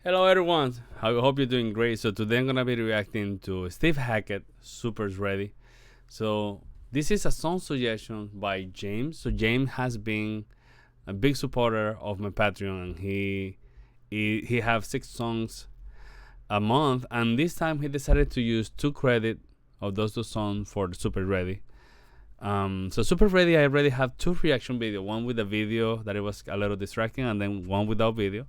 Hello everyone, I hope you're doing great. So today I'm gonna be reacting to Steve Hackett, Super's Ready. So this is a song suggestion by James. So James has been a big supporter of my Patreon, and he have 6 songs a month, and this time he decided to use 2 credit of those 2 songs for the Super Ready. So Super Ready, I already have 2 reaction video, one with a video that it was a little distracting, and then one without video.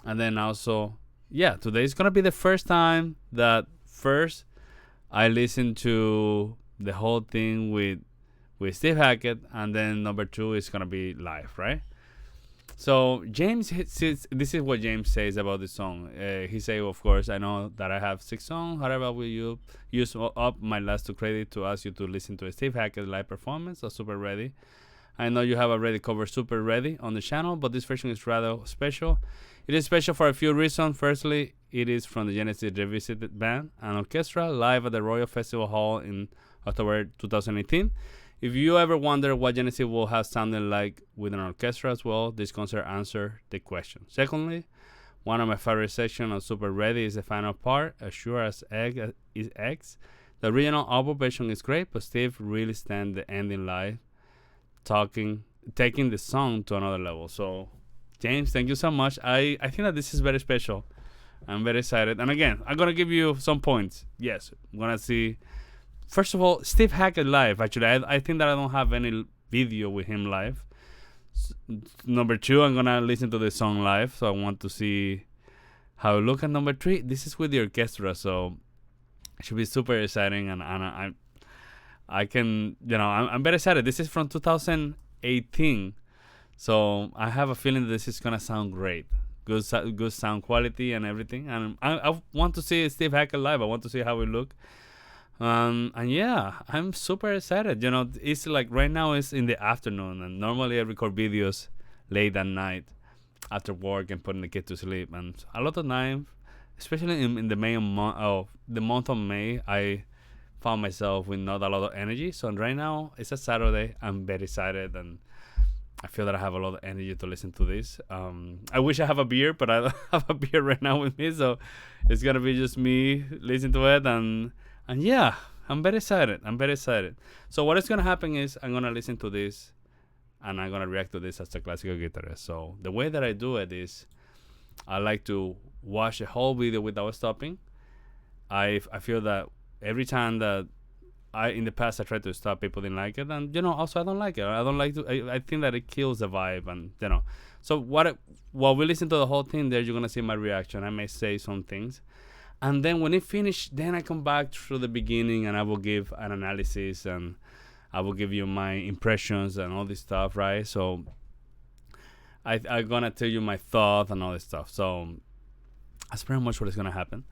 And then also, yeah, today is gonna be the first time that first I listen to the whole thing with Steve Hackett, and then number 2 is gonna be live, right? So James, this is what James says about the song. He say, of course, I know that I have 6 songs. However, will you use up my last 2 credit to ask you to listen to a Steve Hackett live performance of Super Ready? I know you have already covered Super Ready on the channel, but this version is rather special. It is special for a few reasons. Firstly, it is from the Genesis Revisited Band and Orchestra live at the Royal Festival Hall in October 2018. If you ever wonder what Genesis will have sounded like with an orchestra as well, this concert answers the question. Secondly, one of my favorite sections of Super Ready is the final part, as sure as egg is eggs. The original album version is great, but Steve really stands the ending live, taking the song to another level. So James, thank you so much. I think that this is very special. I'm very excited. And again, I'm going to give you some points. Yes, I'm going to see. First of all, Steve Hackett live. Actually, I think that I don't have any video with him live. Number 2, I'm going to listen to the song live. So I want to see how it looks. And number 3, this is with the orchestra. So it should be super exciting. And I can, I'm very excited. This is from 2018. So I have a feeling that this is gonna sound great, good sound quality and everything. And I want to see Steve Hackett live. I want to see how it look. And yeah, I'm super excited. It's like right now it's in the afternoon, and normally I record videos late at night after work and putting the kid to sleep. And a lot of time, especially in the month of May, I found myself with not a lot of energy. So right now it's a Saturday. I'm very excited, and I feel that I have a lot of energy to listen to this. I wish I have a beer, but I don't have a beer right now with me, so it's gonna be just me listening to it, and yeah, I'm very excited. So what is gonna happen is I'm gonna listen to this, and I'm gonna react to this as a classical guitarist. So the way that I do it is, I like to watch the whole video without stopping. I feel that every time that in the past I tried to stop, people didn't like it, and also I don't like it. I don't like to. I think that it kills the vibe, and So while we listen to the whole thing, there you're gonna see my reaction. I may say some things, and then when it finished, then I come back through the beginning, and I will give an analysis, and I will give you my impressions and all this stuff, right? So I'm gonna tell you my thoughts and all this stuff. So that's pretty much what is gonna happen.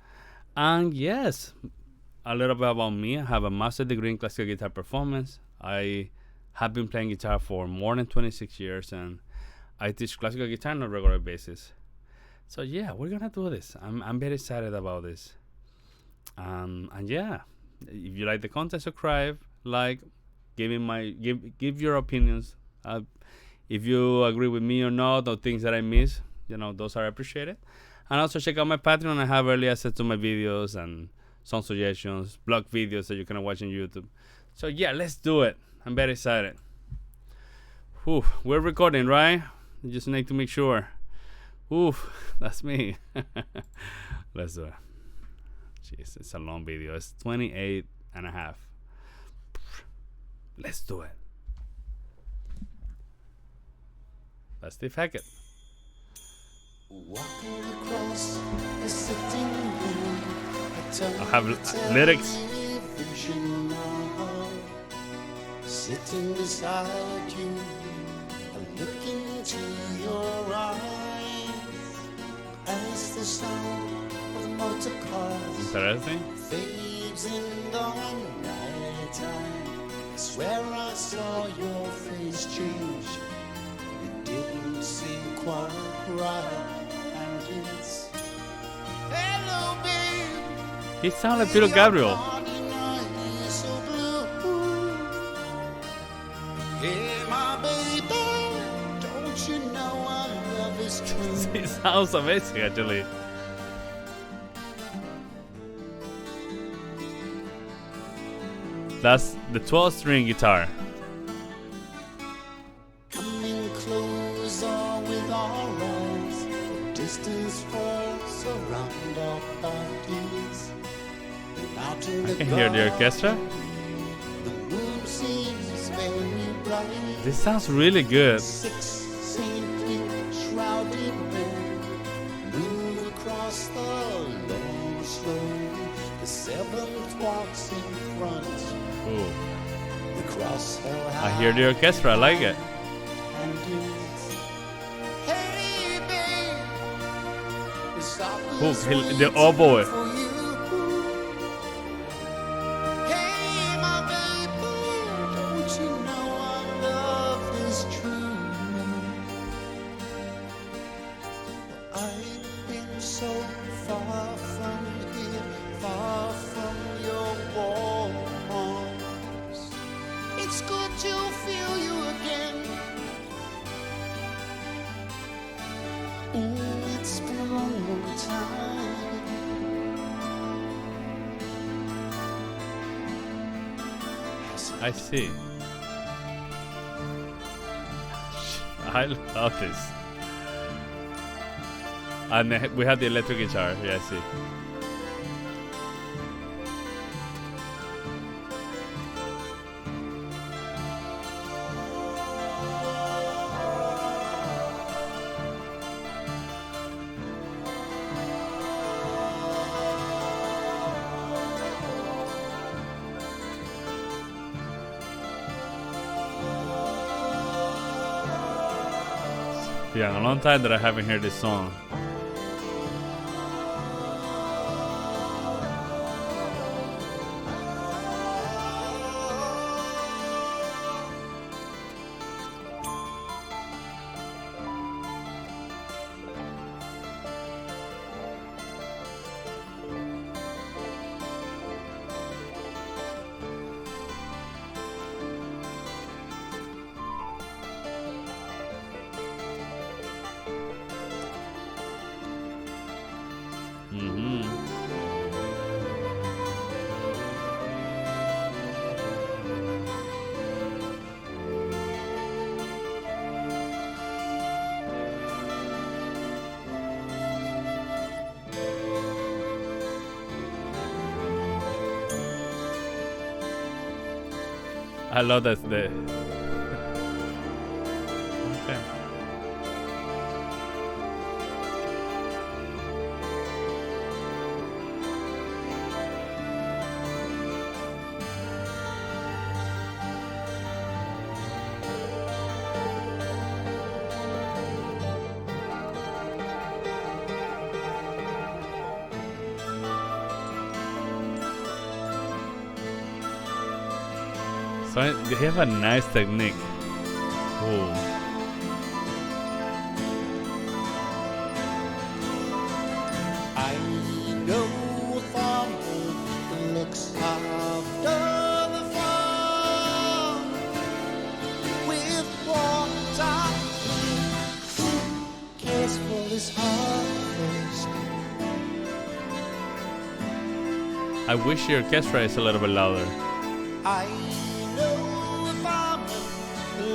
And yes, a little bit about me. I have a master's degree in classical guitar performance. I have been playing guitar for more than 26 years, and I teach classical guitar on a regular basis. So yeah, we're gonna do this. I'm very excited about this. And yeah, if you like the content, subscribe, like, give your opinions. If you agree with me or not, or things that I miss, those are appreciated. And also check out my Patreon. I have early access to my videos and song suggestions, blog videos that you can watch on YouTube. So yeah, let's do it. I'm very excited. Whew, we're recording, right? You just need to make sure. Oof, that's me. Let's do it. Jeez, it's a long video. It's 28 and a half. Let's do it. That's Steve Hackett. Walking across the sitting room, I have lyrics. Sitting beside you, I look into your eyes as the sound of motor cars Interesting. fades in the night time. I swear I saw your face change. It didn't seem quite right. And it's hello, babe. He sounded like Peter Gabriel. Hey, my baby, don't you know our love is true? He sounds amazing, actually. That's the 12-string guitar. Coming closer with our eyes, the distance falls around our bodies. And out in I the can hear the orchestra. the moon seems very bright. This sounds really good. 6 saintly shrouded men move across the long slope. The 7th walks in front. Ooh. The cross held high. I hear the orchestra. I like it. And it's, hey babe, the stop is The oboe. for you. Hey my baby, don't you know our love is true? I've been so far from here, far from your warm arms. It's good to feel you again. It's been a long, long time. I see. I love this. And we have the electric guitar. Yeah, I see. Yeah, a long time that I haven't heard this song. I love that. Okay. So they have a nice technique. Ooh. I know a farmer looks after the farm with water, cares for his harvest. I wish the orchestra is a little bit louder. I know a farmer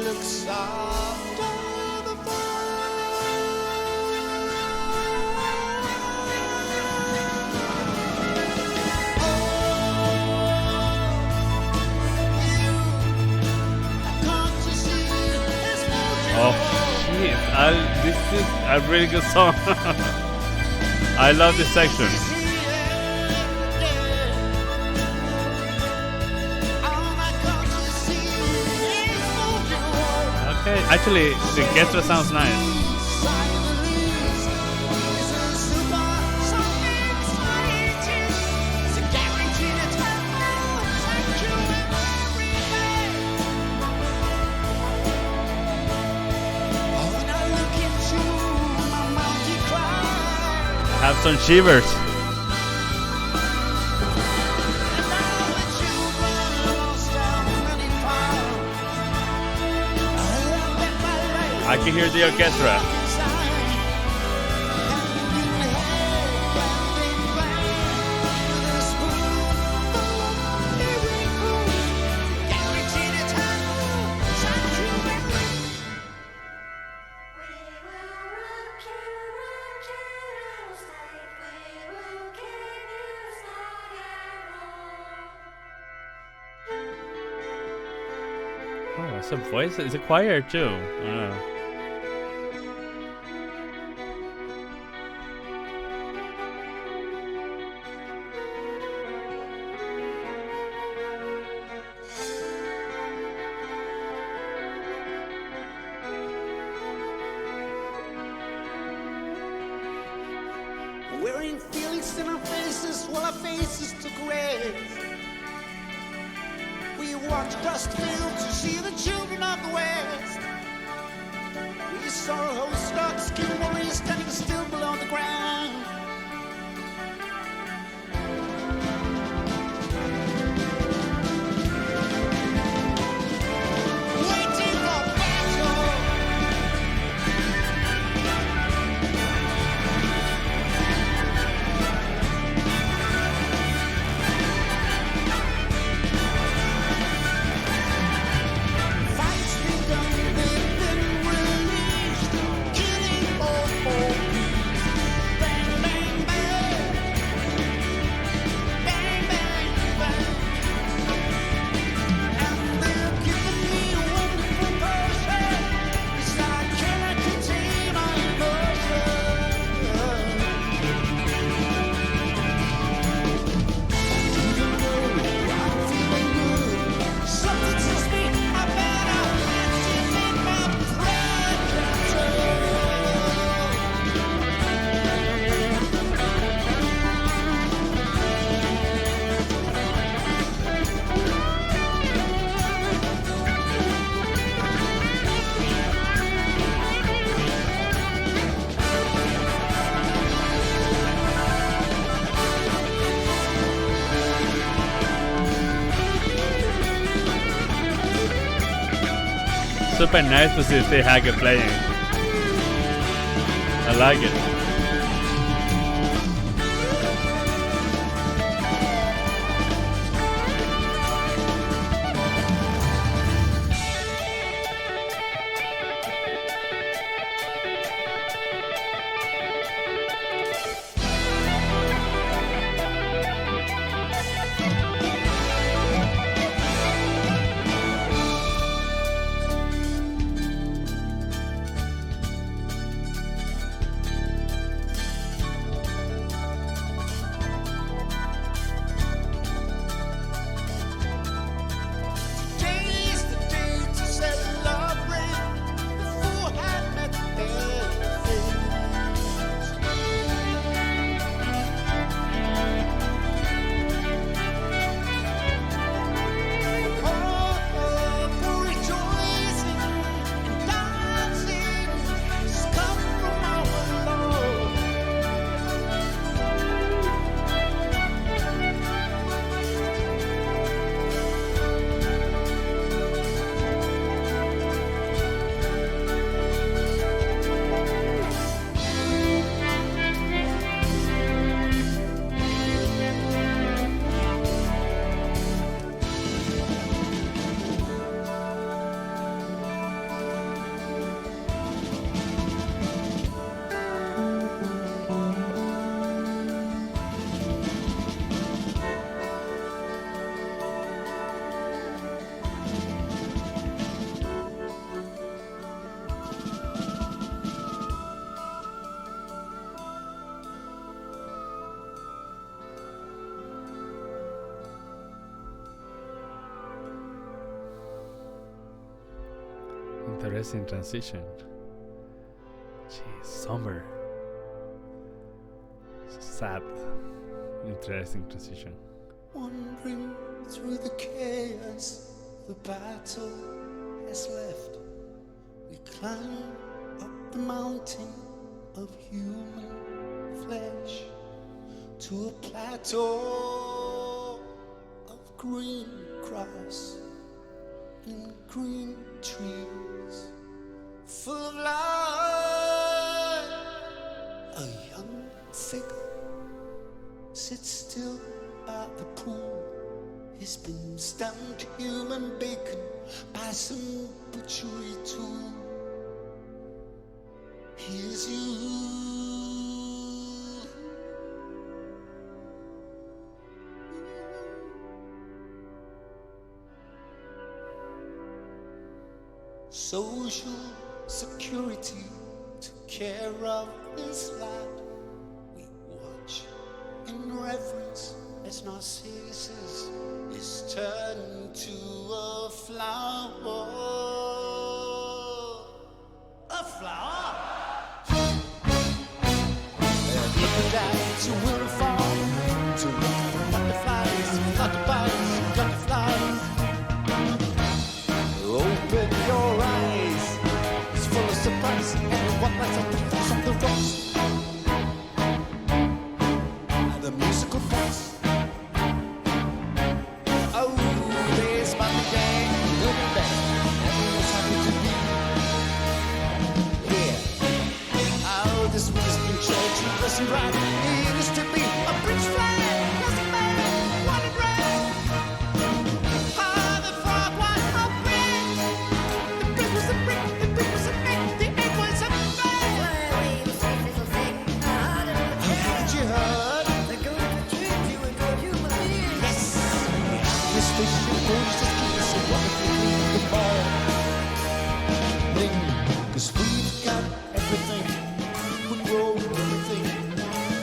looks after the Oh shit! This is a really good song. I love this section. Okay, actually, the orchestra sounds nice. Have some shivers. I can hear the orchestra. It's a voice. It's a choir too. I don't know. Wearing feelings in our faces while our faces took rest. We watched dust field to see the children of the West. We saw a host of skin warriors standing still below the ground. Waiting for battle. Fights begun, they've been released, killing all for peace. Bang, bang, bang. Bang, bang, bang. And they're giving me a wonderful potion. It's like I cannot contain my emotion. I'm feeling good. Something tells me I better activate my pride control. Super nice to see Steve Hackett playing. I like it. Today's the day to celebrate the fool had met their fate. For rejoicing and dancing has come from our Lord. Interesting transition. Jeez, summer. Sad. Interesting transition. Wandering through the chaos the battle has left, we climb up the mountain of human flesh to a plateau of green grass and green trees full of life. A young figure sits still by the pool. He's been stunned to human bacon by some butchery tool. Here's you. social security took care of this lad. We watch in reverence as Narcissus is turned to a flower. A flower? Look at to will fall, to look for butterflies, flutterbies, butterflies. Open your eyes, it's full of surprise, and what lights up the face of the rose. And the musical voice. Oh, there's my gang, good and bad, everyone's happy to be here. Oh, this was in church, you listen right, it is to be a British flag, doesn't matter what it rains. Ah, the frog was hoping, the big was a brick, the big was a brick, the egg was a bag. Haven't you heard? They're going to treat you and go you believe. Yes, this fish is gorgeous as kids, so what if we leave the ball? Cause we've got everything, we grow everything.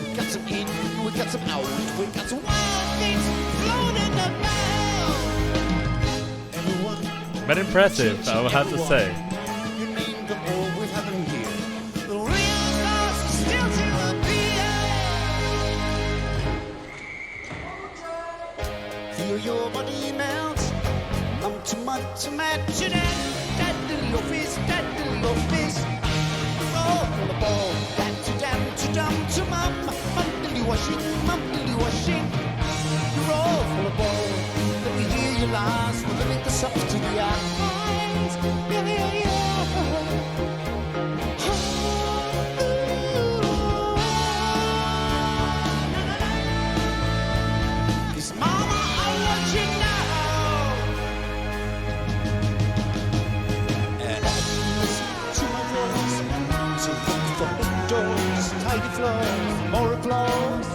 We got some in, we got some out, we got some wild things floating about. Everyone, Very impressive, I would have to say. you name them all, we have them here. The real stars are still to appear. Feel your body melt. I'm too much to imagine it. That little office, that little office. Oh, for the ball. That to damn, to dumb, to mum. Dilly washing. You're all full of ball. Let me hear your lies. We'll make the sucks to the eyes. Yeah, yeah, yeah. Cause mama, I'm watching now. And I listen to my voice. So look for indoors, tidy floors, more applause.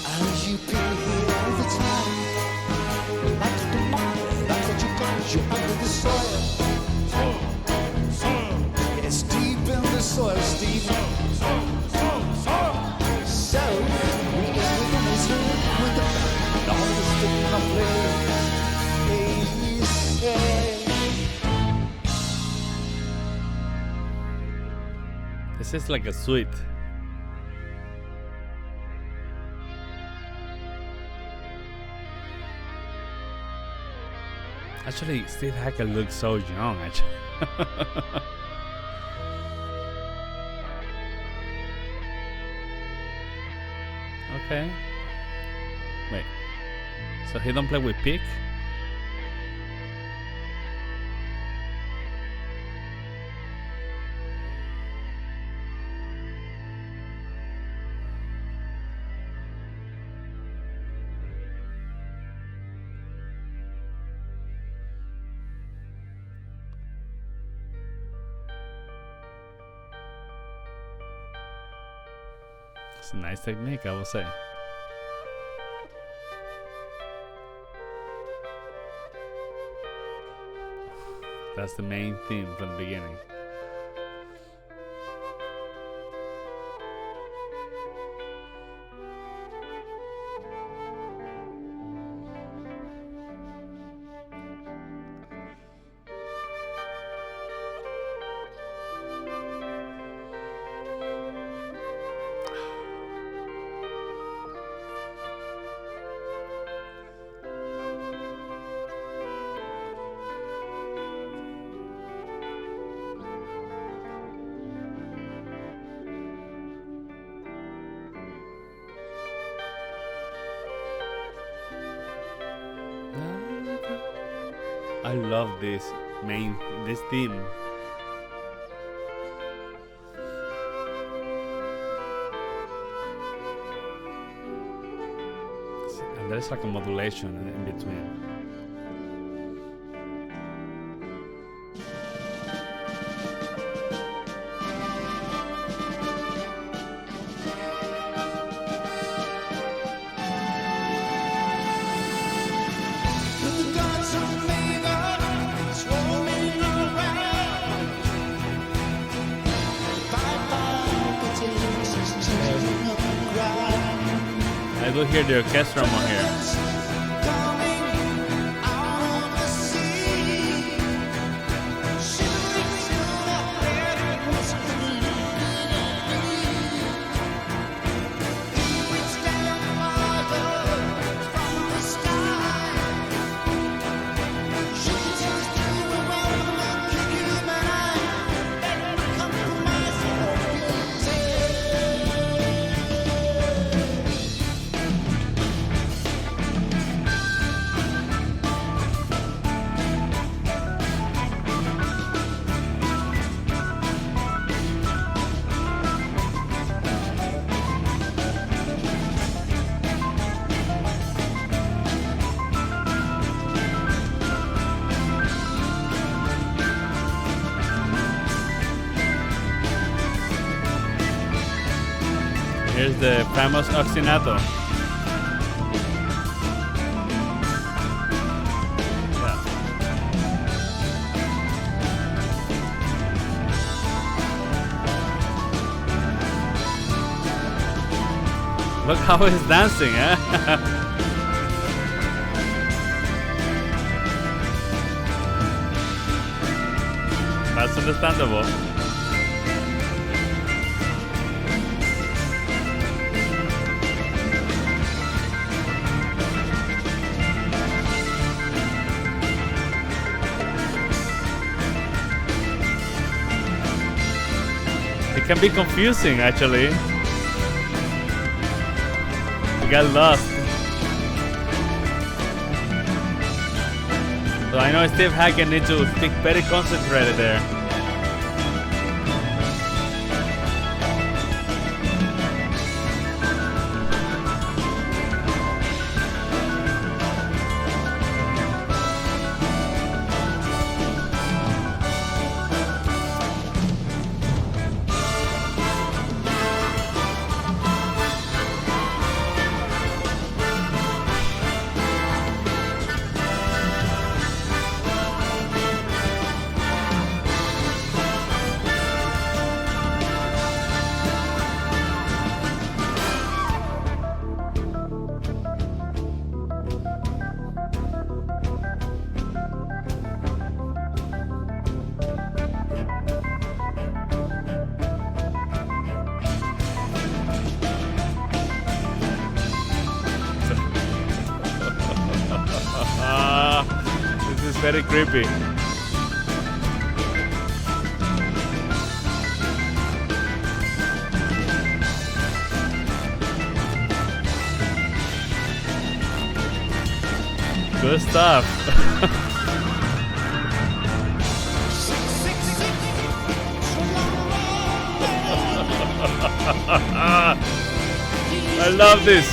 As you be here all the time. Like the money, like what you got, you're under the soil. It's deep in the soil, Steve. So, we get with the whistle, with the band, all the sticking of players. Hey, say. This is like a suite. Actually, Steve Hackett looks so young, actually. Okay. Wait. So he don't play with pick? It's a nice technique, I will say. That's the main theme from the beginning. I love this theme. And there's like a modulation in between. The gods of Omega, swarming I do hear the orchestra on here. Here's the famous ostinato. Yeah. Look how he's dancing, eh? That's understandable. It can be confusing, actually. I got lost. So I know Steve Hackett needs to stick very concentrated there. This is very creepy. Good stuff. I love this.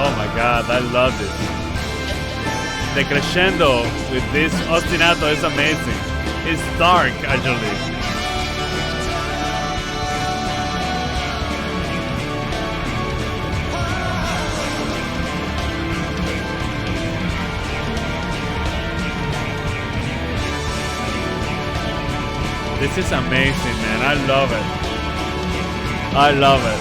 Oh my God, I love this. The crescendo with this ostinato is amazing. It's dark, actually. This is amazing, man. I love it. I love it.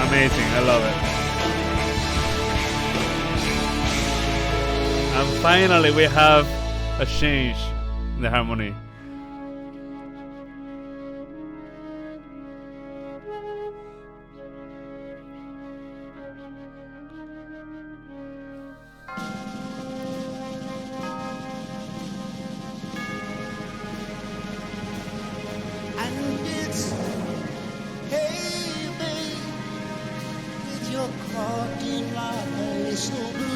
Amazing, I love it. And finally we have a change in the harmony. And it's hey babe, with your clogging eyes so blue.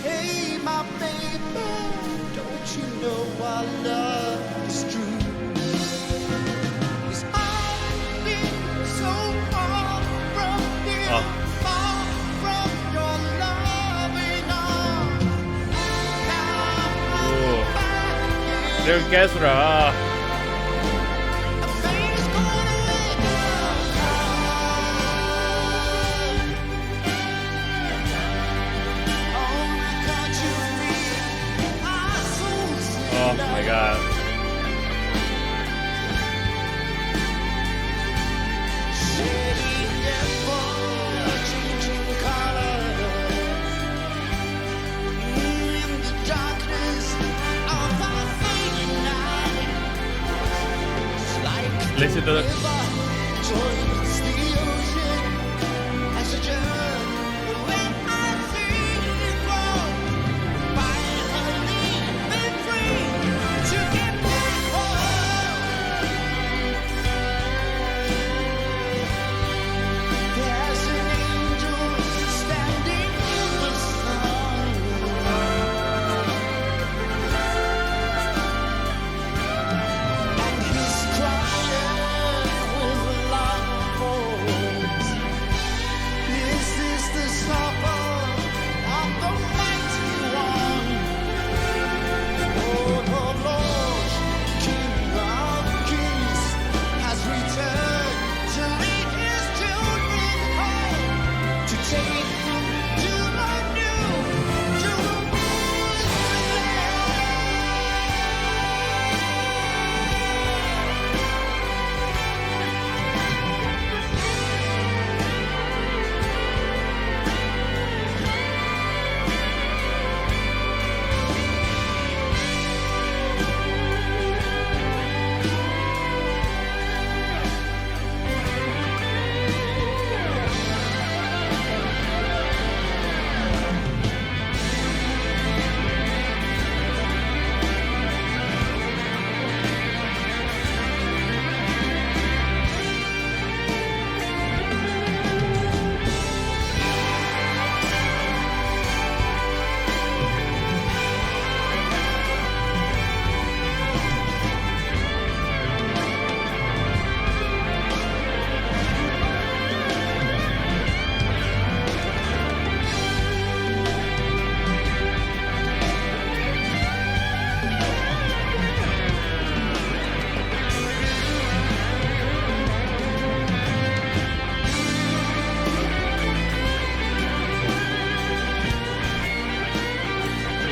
Hey my baby, don't you know our love is true? 'Cause I've been so far from here, far from your loving arms. The orchestra. Oh my God. Listen to the.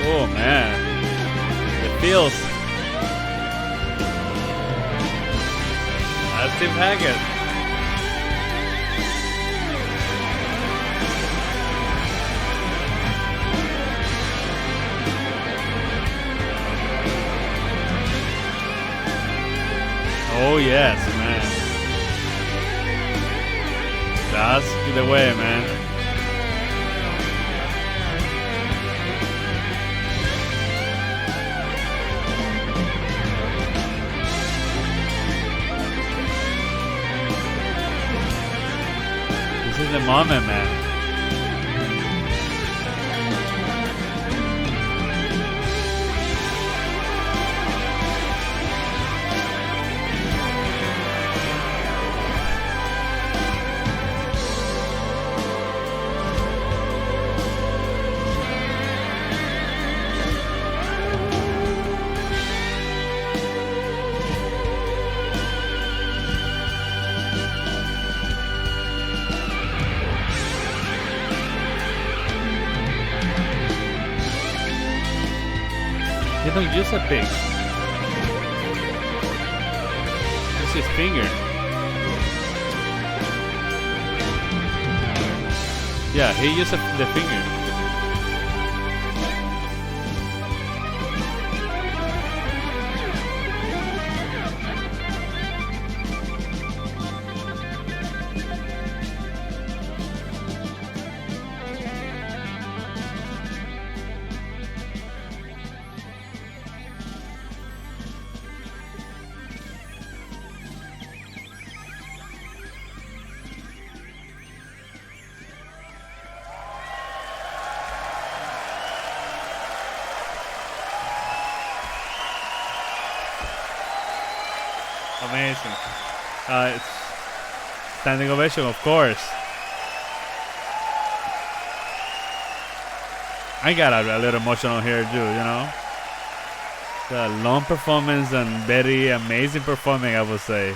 Oh man, it feels. That's Steve Hackett. Oh yes, man. That's the way, man. This is the moment, man. He don't use a pick. Use his finger. Yeah, he uses the finger. Amazing. It's standing ovation, of course. I got a little emotional here too, you know. A long performance and very amazing performing, I would say.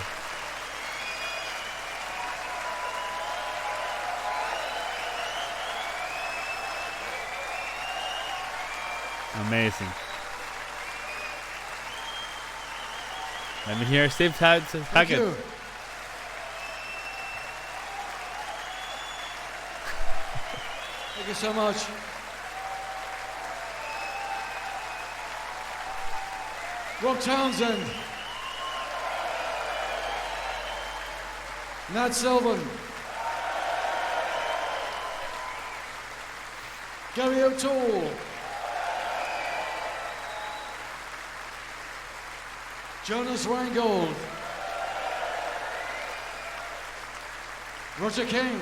Amazing. Let me hear Steve Hackett. Thank you. Thank you so much. Rob Townsend. Nat Sylvan. Gary O'Toole. Jonas Reingold. Roger King.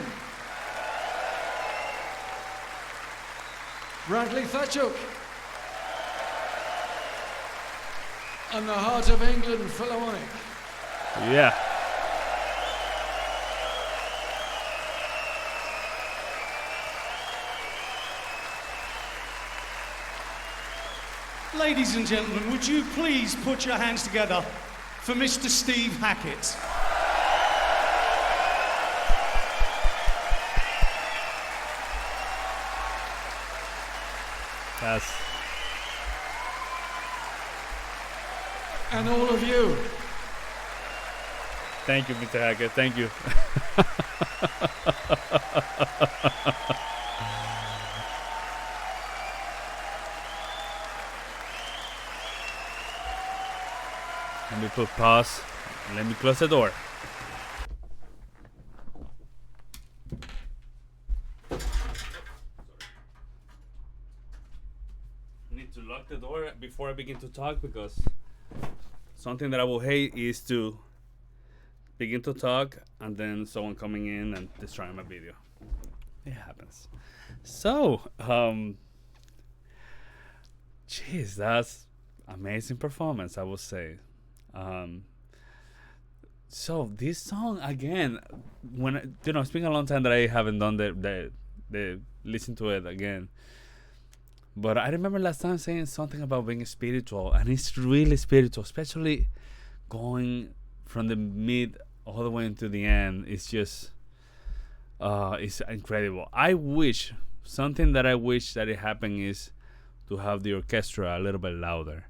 Bradley Thatchuk. And the Heart of England Philharmonic. Yeah. Ladies and gentlemen, would you please put your hands together for Mr. Steve Hackett? Yes. And all of you. Thank you, Mr. Hackett. Thank you. Let me put pause. Let me close the door. Need to lock the door before I begin to talk, because something that I will hate is to begin to talk and then someone coming in and destroying my video. It happens. So, jeez, that's amazing performance, I would say. So this song again, when it's been a long time that I haven't done the listen to it again. But I remember last time saying something about being spiritual, and it's really spiritual, especially going from the mid all the way into the end. It's just, it's incredible. Something that I wish that it happened is to have the orchestra a little bit louder,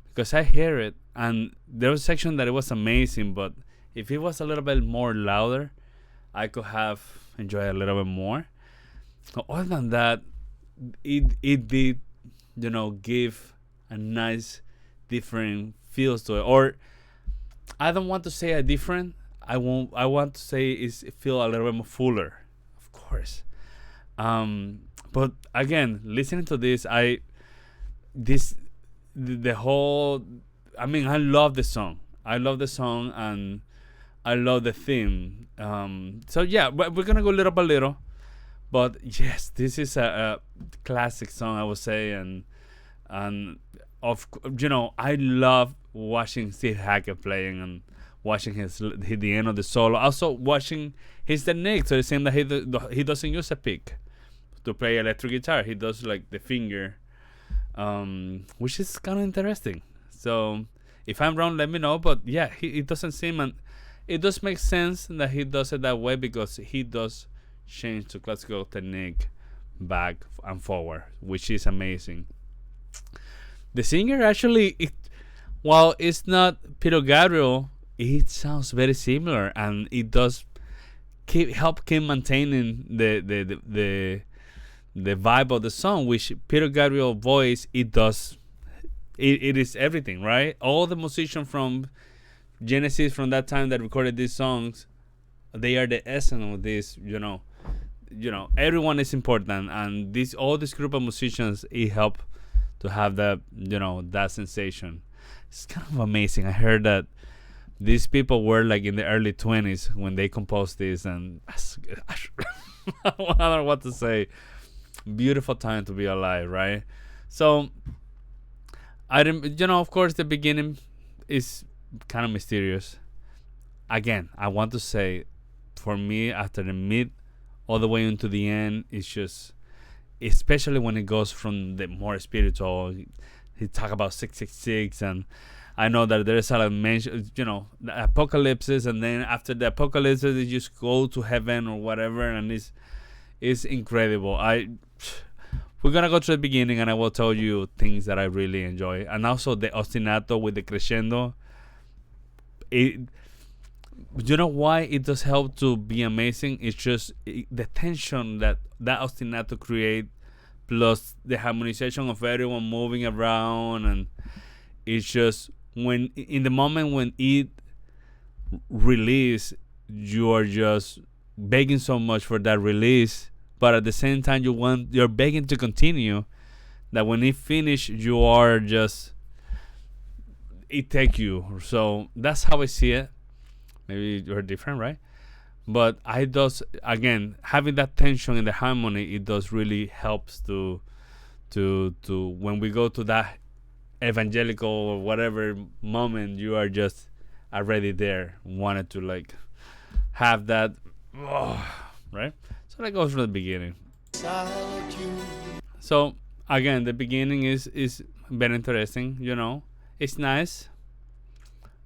because I hear it, and there was a section that it was amazing, but if it was a little bit more louder, I could have enjoyed it a little bit more. Other than that, it did, give a nice different feels to it. Or I don't want to say a different. I want to say it feel a little bit more fuller, of course. But again, listening to this, the whole. I mean, I love the song. And I love the theme. So yeah, we're gonna go little by little. But yes, this is a classic song, I would say, and I love watching Steve Hackett playing and watching the end of the solo. Also watching his technique. So it seems that he doesn't use a pick to play electric guitar. He does like the finger, which is kind of interesting. So if I'm wrong, let me know. But yeah, it doesn't seem, and it does make sense that he does it that way, because he does change to classical technique back and forward, which is amazing. The singer actually, while it's not Peter Gabriel, it sounds very similar, and it does help keep maintaining the vibe of the song, which Peter Gabriel voice, it is everything, right? All the musicians from Genesis, from that time that recorded these songs, they are the essence of this, everyone is important, and all this group of musicians, it helped to have that, that sensation. It's kind of amazing. I heard that these people were like in the early 20s when they composed this, and I don't know what to say. Beautiful time to be alive, right? So of course the beginning is kind of mysterious. Again, I want to say, for me, after the mid all the way into the end, it's just, especially when it goes from the more spiritual, he talk about 666, and I know that there is a lot of mention, the apocalypses, and then after the apocalypse, they just go to heaven or whatever, and it's incredible. We're gonna go to the beginning, and I will tell you things that I really enjoy, and also the ostinato with the crescendo. You know why it does help to be amazing? It's just the tension that ostinato create, plus the harmonization of everyone moving around, and it's just when in the moment when it release, you are just begging so much for that release, but at the same time you're begging to continue. That when it finish, you are just it take you. So that's how I see it. Maybe you're different, right? But I does again having that tension in the harmony. It does really helps to when we go to that evangelical or whatever moment, you are just already there, wanted to like have that, right? So that goes from the beginning. So again, the beginning is very interesting. It's nice.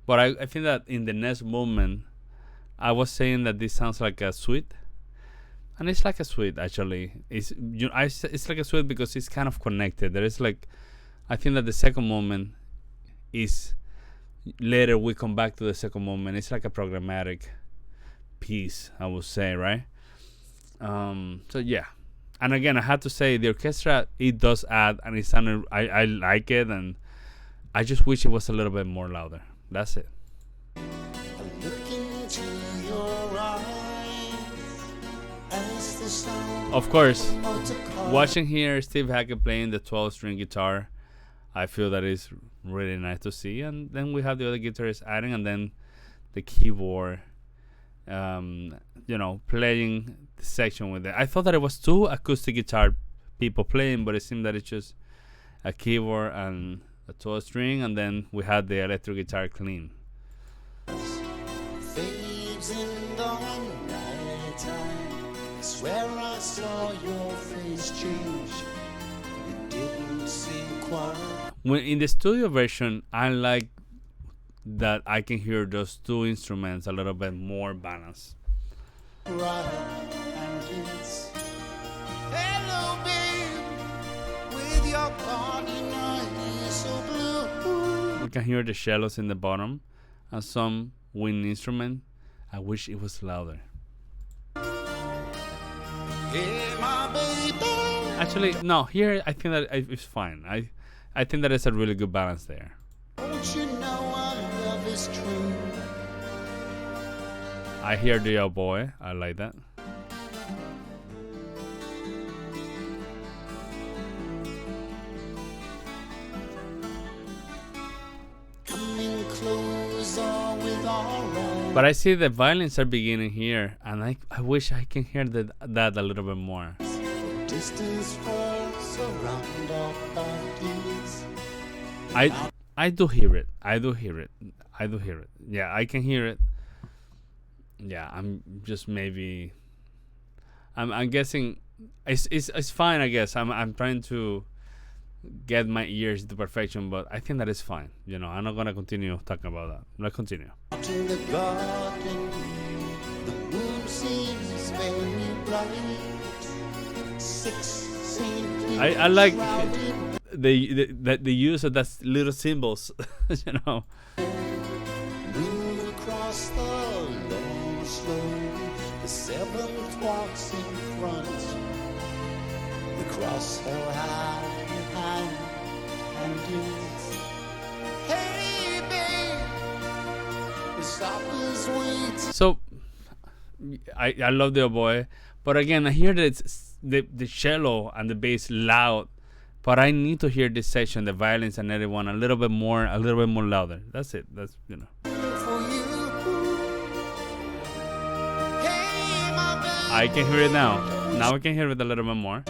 But I think that in the next movement, I was saying that this sounds like a suite, and it's like a suite actually. It's like a suite because it's kind of connected. There is like, I think that the second movement is later we come back to the second movement. It's like a programmatic piece, I would say, right? So yeah, and again, I had to say the orchestra, it does add, and it sounded. I like it, and I just wish it was a little bit more louder. That's it. Of course, watching here Steve Hackett playing the 12-string guitar, I feel that is really nice to see. And then we have the other guitarists adding, and then the keyboard, playing the section with it. I thought that it was two acoustic guitar people playing, but it seemed that it's just a keyboard and a 12-string, and then we had the electric guitar clean. Fades in the nighttime. Swear I saw your face change. It didn't seem quite. When in the studio version, I like that I can hear those two instruments a little bit more balanced. Hello, babe, with your body eyes so blue. We can hear the cellos in the bottom and some wind instrument. I wish it was louder. Hey, my baby. Actually, no. Here, I think that it's fine. I think that it's a really good balance there. Don't you know our love is true? I hear the old boy. I like that. Coming closer with our own. But I see the violins are beginning here, and I wish I can hear that a little bit more. Distance falls around our bodies. I do hear it. Yeah, I can hear it. Yeah, I'm just maybe. I'm guessing it's fine. I guess I'm trying to get my ears to perfection, but I think that is fine. I'm not gonna continue talking about that. Let's continue. In the garden, the moon seems very bright. I like the use of that little symbols, Move across the lawn slowly. The seventh walks in front. The cross held high and is. Hey, babe, the stoppers wait. So, I love the oboe, but again, I hear that it's the cello and the bass loud, but I need to hear this section, the violins and everyone a little bit more louder. That's it. That's I can hear it now. Now I can hear it a little bit more.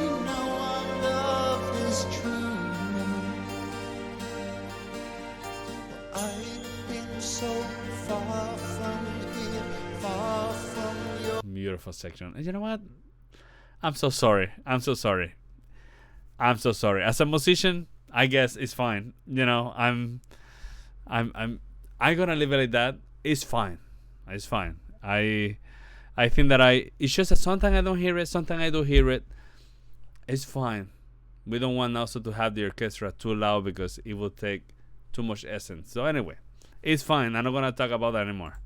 Beautiful section. And you know what? I'm so sorry. As a musician, I guess it's fine. You know, I'm gonna leave it like that. It's fine. It's fine. I think that it's just that sometimes I don't hear it, sometimes I do hear it. It's fine. We don't want also to have the orchestra too loud because it will take too much essence. So anyway, it's fine. I'm not gonna talk about that anymore.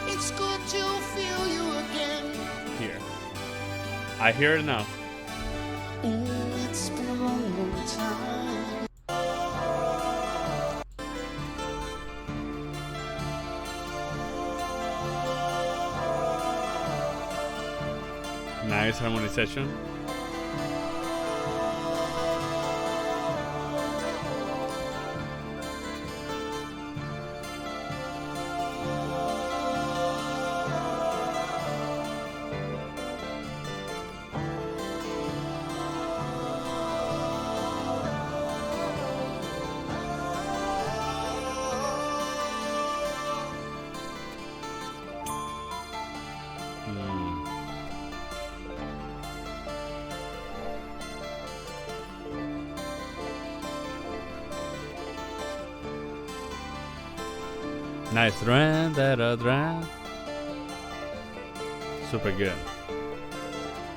It's good to feel you again. Here. I hear it now. Ooh, it's been a long, long time. Nice harmonization. Nice. Super good.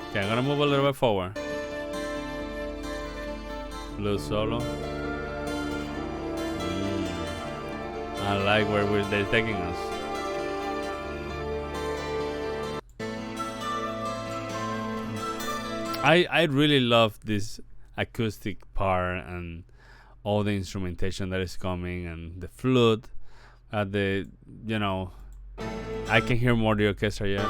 Okay, I'm gonna move a little bit forward. Blue solo. I like where they're taking us. I really love this acoustic part and all the instrumentation that is coming and the flute. I can hear more the orchestra, yeah.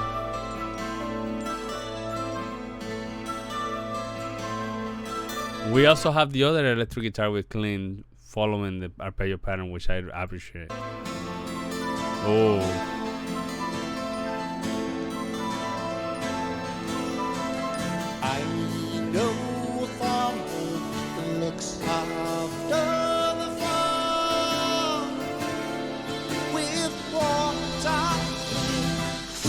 We also have the other electric guitar with clean following the arpeggio pattern, which I appreciate. Oh. I know a farmer who looks after the farm with water.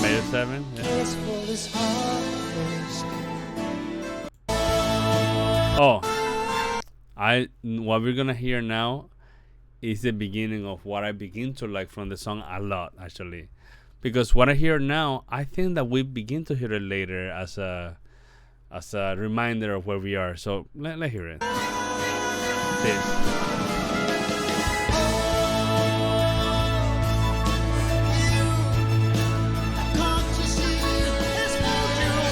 Major 7, yeah. Cares for his harvest. Oh, what we're gonna hear now is the beginning of what I begin to like from the song a lot, actually, because what I hear now, I think that we begin to hear it later as a reminder of where we are. So let's hear it. This.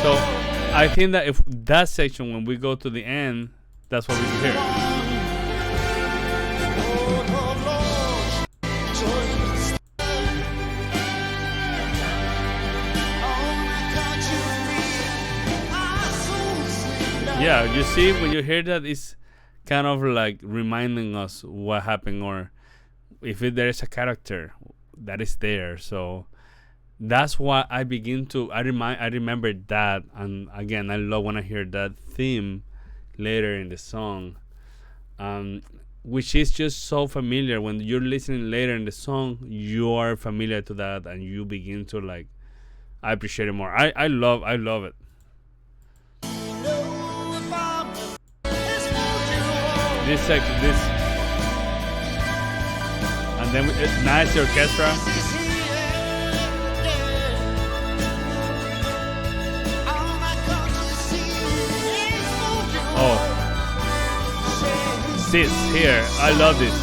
So I think that if that section, when we go to the end, that's what we can hear. Yeah, you see, when you hear that, it's kind of like reminding us what happened, or if there is a character that is there. So that's why I remember that, and again, I love when I hear that theme later in the song, which is just so familiar. When you're listening later in the song, you are familiar to that, and you begin to like appreciate it more. I love it. This, and then nice orchestra. Oh, this here, I love this.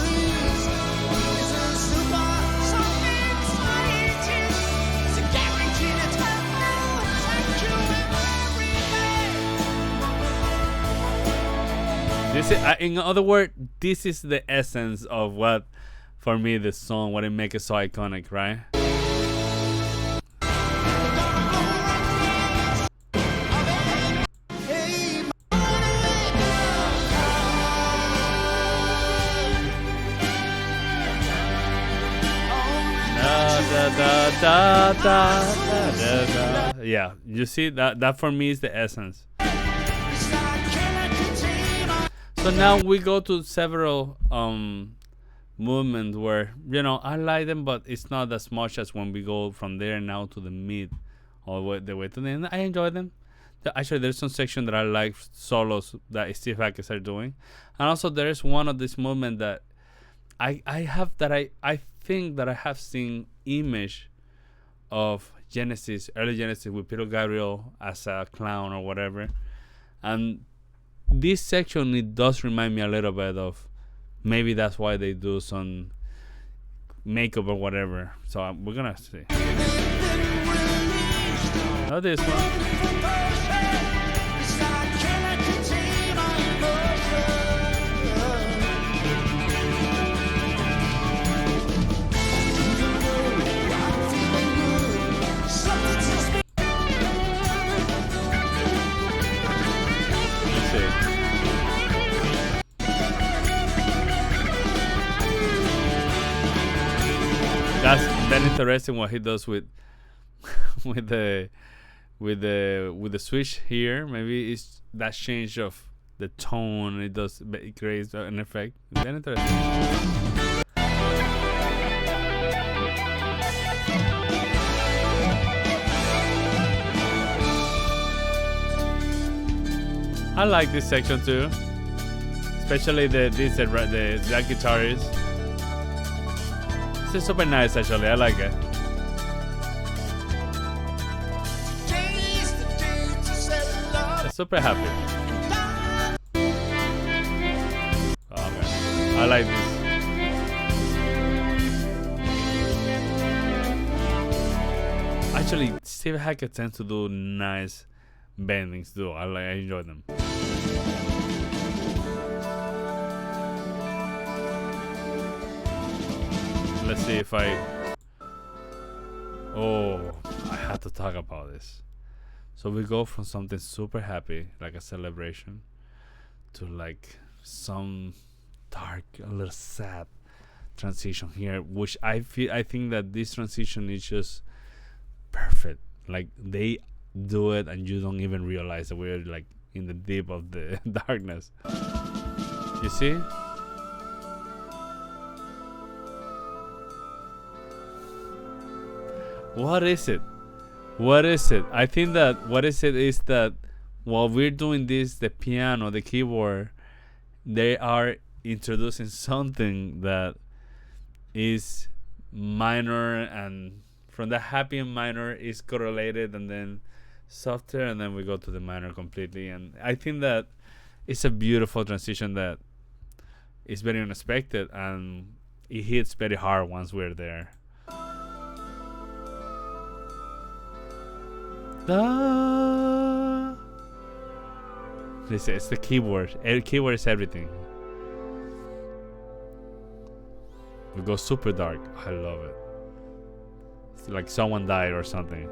This is, in other words, this is the essence of what, for me, the song, what it makes it so iconic, right? Yeah, you see that for me is the essence. So now we go to several movements where, I like them, but it's not as much as when we go from there now to the mid, all the way to the end. I enjoy them. Actually, there's some section that I like solos that Steve Hackett are doing, and also there is one of this movement that I think that I have seen image of Genesis, early Genesis with Peter Gabriel as a clown or whatever, and this section it does remind me a little bit of, maybe that's why they do some makeup or whatever. So we're gonna see. Not this one. Let's see. That's very interesting what he does with with the switch here. Maybe it's that change of the tone. It creates an effect. Very interesting. I like this section too, especially that guitarist. This is super nice actually. I like it. I'm super happy. Oh man, I like this. Actually, Steve Hackett tends to do nice bendings too. I enjoy them. Let's see if I had to talk about this. So we go from something super happy, like a celebration, to like some dark, a little sad transition here, which I think that this transition is just perfect. Like they do it and you don't even realize that we're like in the deep of the darkness. You see? What is it? I think that what is it is that while we're doing this, the piano, the keyboard, they are introducing something that is minor, and from the happy and minor is correlated, and then softer, and then we go to the minor completely. And I think that it's a beautiful transition that is very unexpected, and it hits very hard once we're there. This is the keyboard. Keyboard is everything. We go super dark. I love it. It's like someone died or something.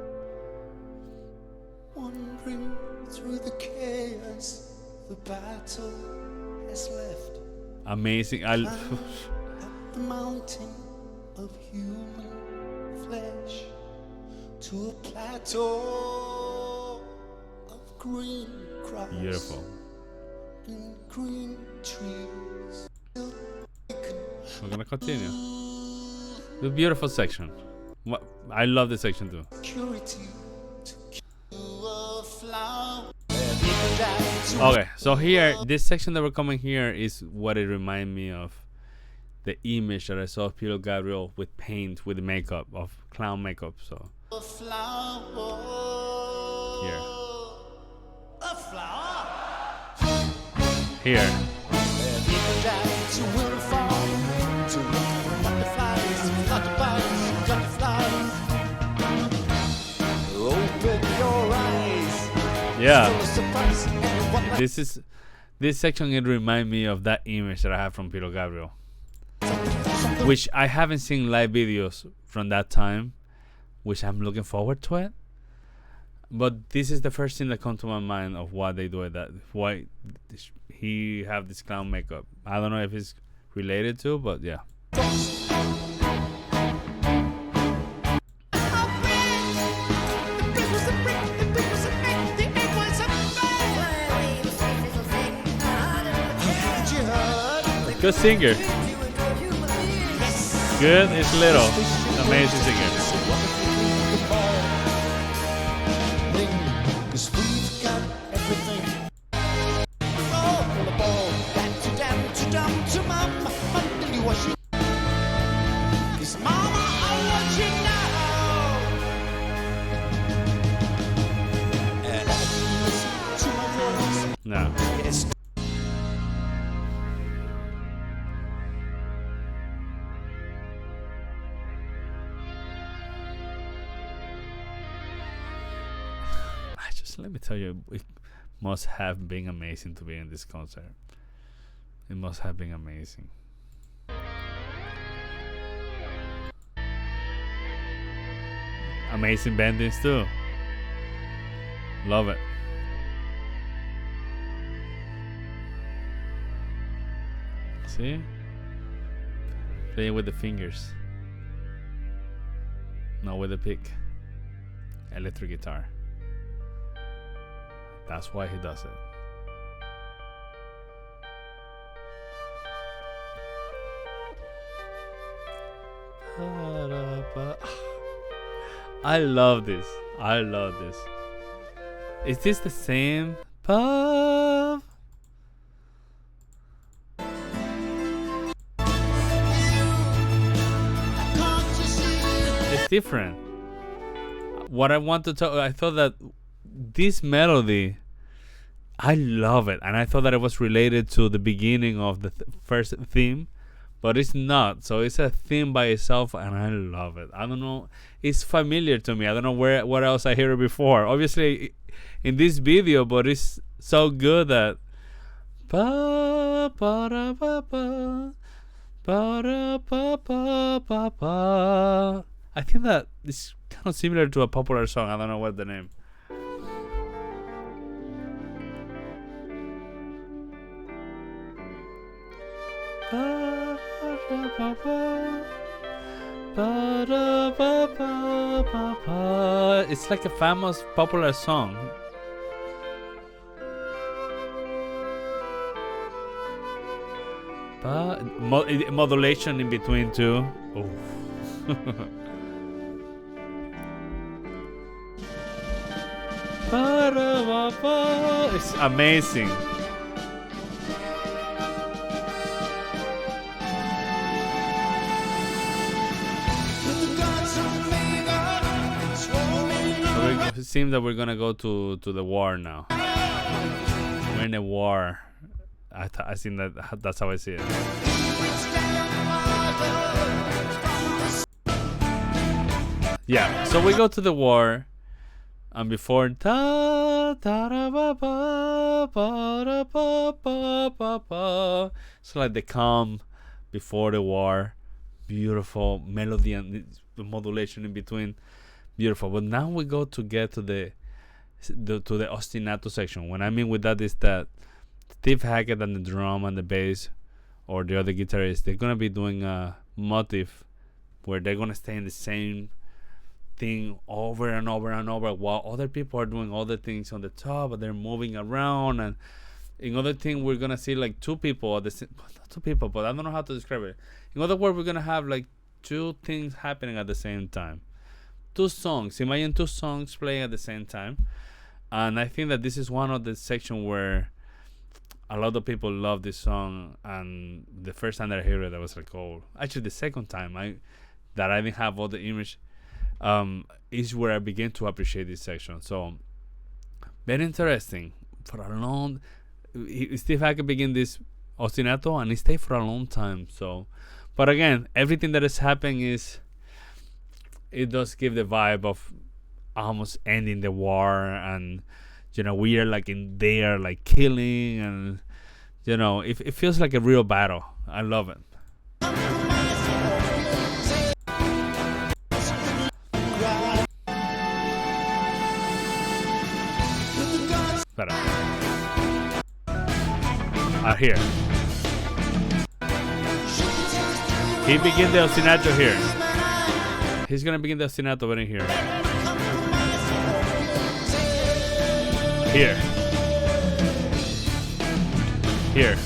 Wandering through the chaos, the battle has left. Amazing. At the mountain of human flesh, to a plateau of green grass. Beautiful. And green trees. We're gonna continue. The beautiful section. I love this section too. Okay, so here, this section that we're coming here is what it reminds me of. The image that I saw of Peter Gabriel with paint, with makeup, of clown makeup. So here. Yeah. This section, it reminds me of that image that I have from Peter Gabriel, which I haven't seen live videos from that time, which I'm looking forward to it. But this is the first thing that comes to my mind of why they do it. That why he have this clown makeup. I don't know if it's related to, but yeah. Good singer. Good is little. Amazing singer. No. Yes. Just let me tell you, it must have been amazing to be in this concert. It must have been amazing. Amazing bendings too. Love it. See? Playing with the fingers. Not with the pick. Electric guitar. That's why he does it. I love this. I love this. Is this the same? Puff. It's different. What I want to talk, I thought that this melody, I love it, and I thought that it was related to the beginning of the first theme, but it's not. So it's a theme by itself, and I love it. I don't know, it's familiar to me. I don't know what else I heard it before. Obviously, in this video, but it's so good that. Ba ba da ba ba ba da ba ba ba ba. I think that it's kind of similar to a popular song. I don't know what the name. It's like a famous popular song. Modulation in between too. Oh. It's amazing. It seems that we're gonna go to the war now. We're in a war. I think that's how I see it. Yeah, so we go to the war, and before da da da ba ba ba da ba ba ba ba, so like the calm before the war, beautiful melody and the modulation in between, beautiful. But now we go to get to the ostinato section. What I mean with that is that Steve Hackett and the drum and the bass, or the other guitarist, they're gonna be doing a motif where they're gonna stay in the same thing over and over and over, while other people are doing other things on the top, but they're moving around. And in other thing, we're gonna see like two people at the not two people, but I don't know how to describe it. In other words, we're gonna have like two things happening at the same time. Two songs. Imagine two songs playing at the same time. And I think that this is one of the sections where a lot of people love this song. And the first time that I heard it, I was like, oh. Actually, the second time I didn't have all the image, is where I began to appreciate this section. So, very interesting. For a long, Steve Hackett began this ostinato, and it stayed for a long time. So, but again, everything that is happening it does give the vibe of almost ending the war, and we are like in there, like killing, and it feels like a real battle. I love it. Better. Here. He begins the ostinato here. He's gonna begin the ostinato right here. Here. Here.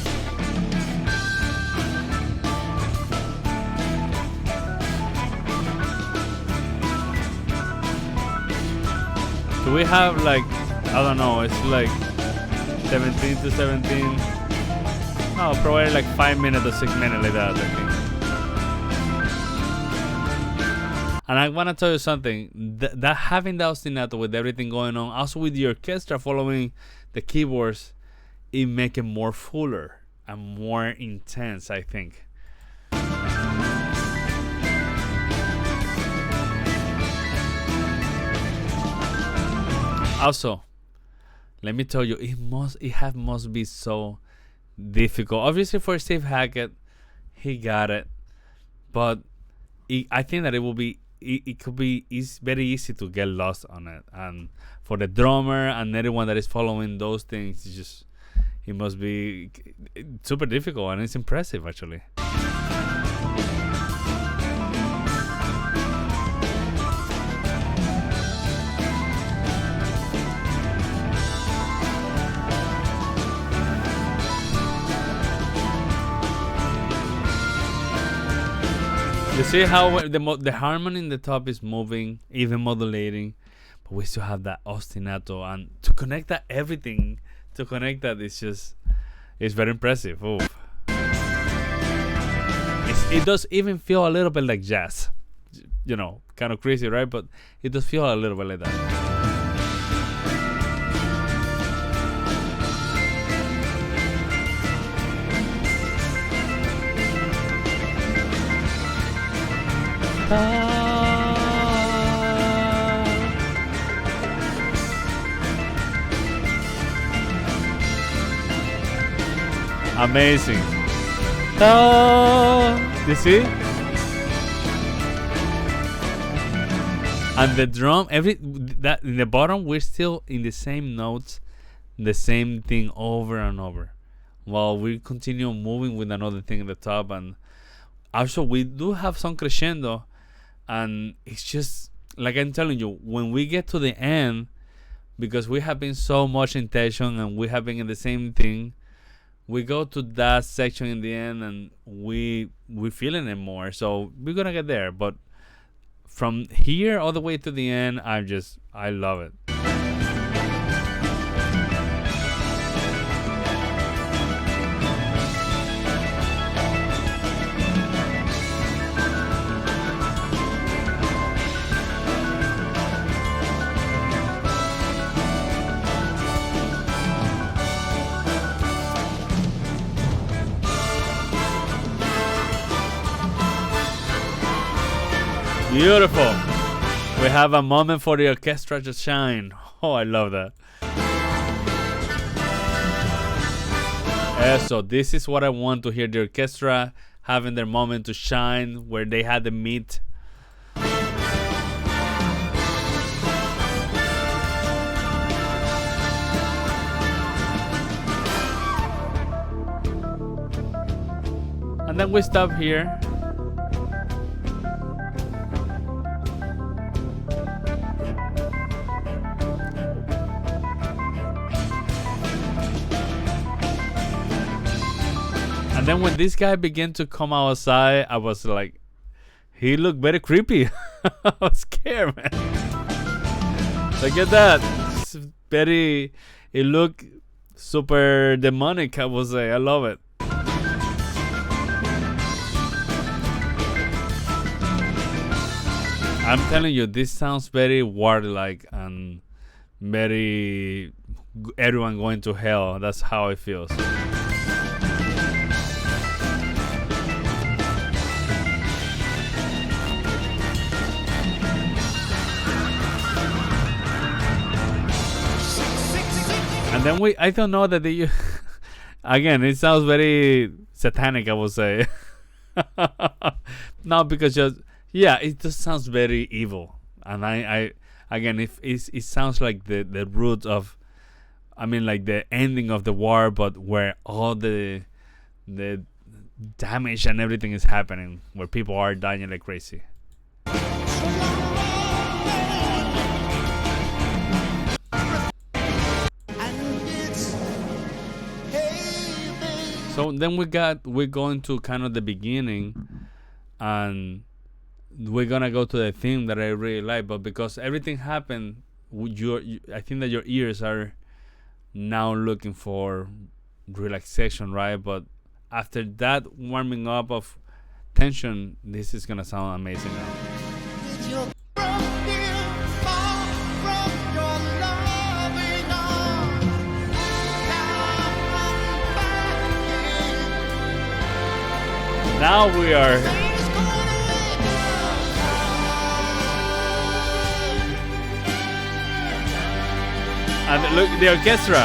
Do we have like, I don't know, it's like 17 to 17. No, probably like 5 minutes or 6 minutes like that, I think. And I want to tell you something, that having the ostinato with everything going on, also with the orchestra following the keyboards, it make it more fuller and more intense, I think. Also, let me tell you, it must be so difficult. Obviously, for Steve Hackett, he got it, but I think that it could be very easy to get lost on it. And for the drummer and everyone that is following those things, it must be super difficult, and it's impressive actually. You see how the harmony in the top is moving, even modulating, but we still have that ostinato, and to connect that everything, it's very impressive. Oof. It does even feel a little bit like jazz, kind of crazy, right? But it does feel a little bit like that. Amazing. You see? And the drum, that in the bottom, we're still in the same notes, the same thing over and over, while we continue moving with another thing at the top. And also, we do have some crescendo, and it's just like I'm telling you, when we get to the end, because we have been so much in tension and we have been in the same thing, we go to that section in the end and we're feeling it more. So we're gonna get there, but from here all the way to the end, I love it. Beautiful. We have a moment for the orchestra to shine. Oh, I love that. So this is what I want to hear, the orchestra having their moment to shine, where they had the meet. And then we stop here. And then when this guy began to come outside, I was like, he looked very creepy. I was scared, man. Look at that. It looked super demonic, I would say. I love it. I'm telling you, this sounds very warlike and very everyone going to hell. That's how it feels. And then I don't know that they, again, it sounds very satanic, I would say. No, because it just sounds very evil. And I again, it sounds like the root of, like the ending of the war, but where all the damage and everything is happening, where people are dying like crazy. So then we're going to kind of the beginning, and we're gonna go to the theme that I really like. But because everything happened, I think that your ears are now looking for relaxation, right? But after that warming up of tension, this is gonna sound amazing now. Now we are. And look, the orchestra.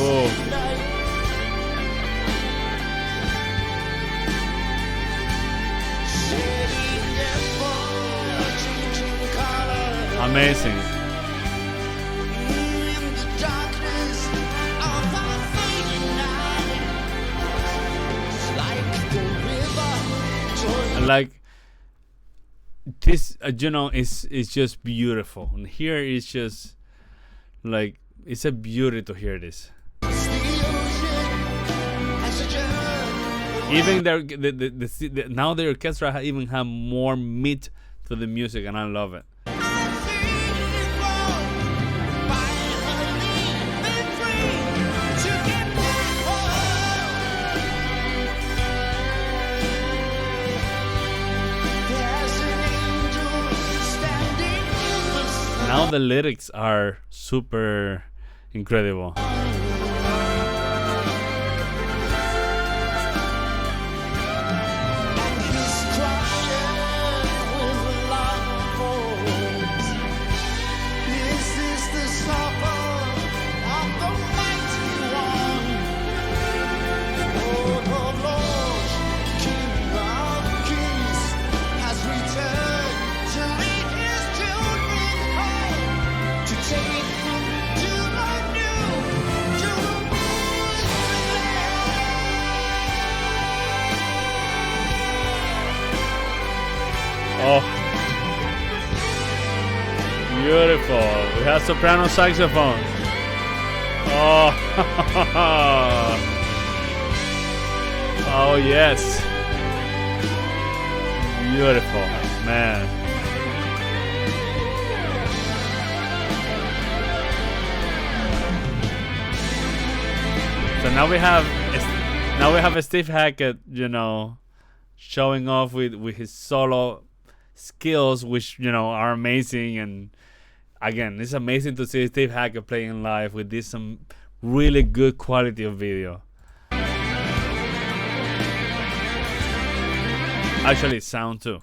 Oh. Amazing. Like this, is just beautiful. And here is just like it's a beauty to hear this. Even now the orchestra even have more meat to the music, and I love it. Now the lyrics are super incredible. Oh, beautiful. We have soprano saxophone. Oh, oh yes. Beautiful, man. So now we have a Steve Hackett, showing off with his solo skills, which are amazing. And again, it's amazing to see Steve Hackett playing live with this some really good quality of video. Actually, sound too.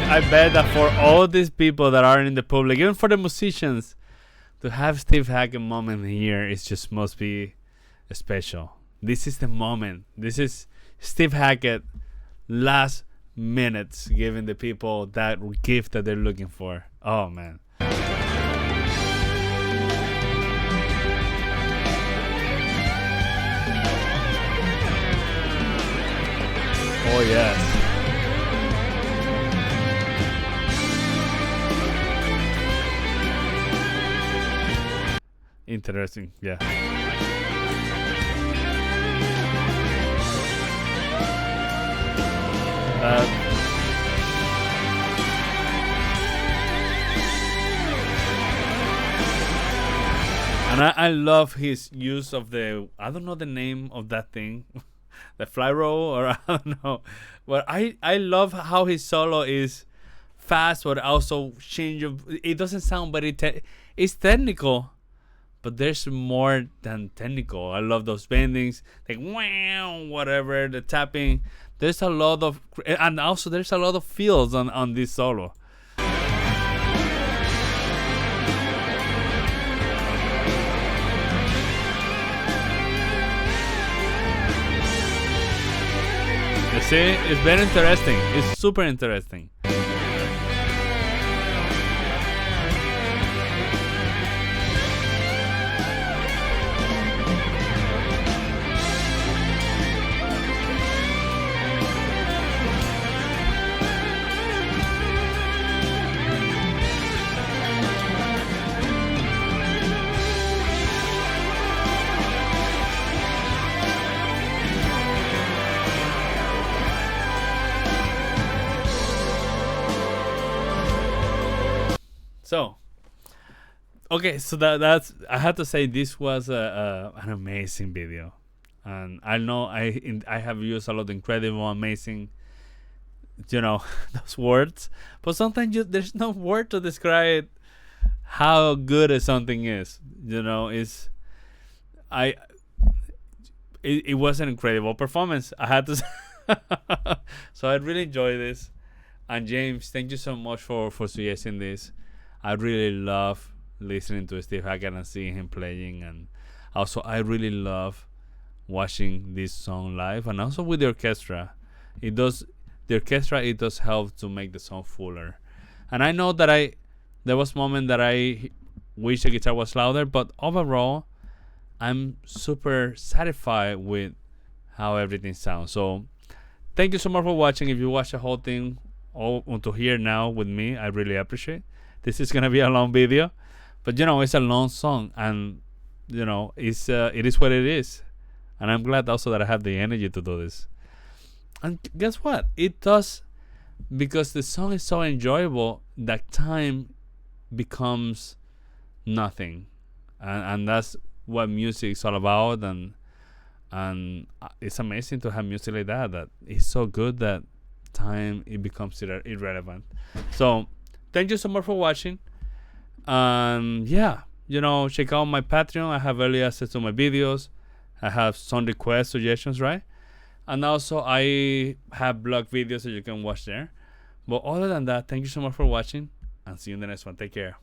I bet that for all these people that are in the public, even for the musicians, to have Steve Hackett moment here is just must be special. This is the moment. This is Steve Hackett last minutes giving the people that gift that they're looking for. Oh man. Oh yes. Interesting, yeah. And I love his use of I don't know the name of that thing, the fly roll, or I don't know. But I love how his solo is fast, but also it doesn't sound very, it's technical, but there's more than technical. I love those bendings, like wow, whatever, the tapping. There's a lot of, and also there's a lot of feels on this solo. You see, it's very interesting. It's super interesting. So, Okay, so that's I have to say this was an amazing video, and I know I have used a lot of incredible, amazing, those words, but sometimes there's no word to describe how good something is. It's I it was an incredible performance. I had to say. So I really enjoy this. And James, thank you so much for suggesting this. I really love listening to Steve Hackett and seeing him playing, and also I really love watching this song live, and also with the orchestra. It does help to make the song fuller. And I know that there was moment that I wish the guitar was louder, but overall I'm super satisfied with how everything sounds. So thank you so much for watching. If you watch the whole thing all until here now with me, I really appreciate. This is gonna be a long video, but it's a long song, and it is what it is. And I'm glad also that I have the energy to do this. And guess what? It does, because the song is so enjoyable that time becomes nothing, and that's what music is all about. And it's amazing to have music like that is so good that time it becomes irrelevant. So thank you so much for watching. Check out my Patreon. I have early access to my videos. I have some request suggestions, right? And also I have blog videos that you can watch there. But other than that, thank you so much for watching, and see you in the next one. Take care.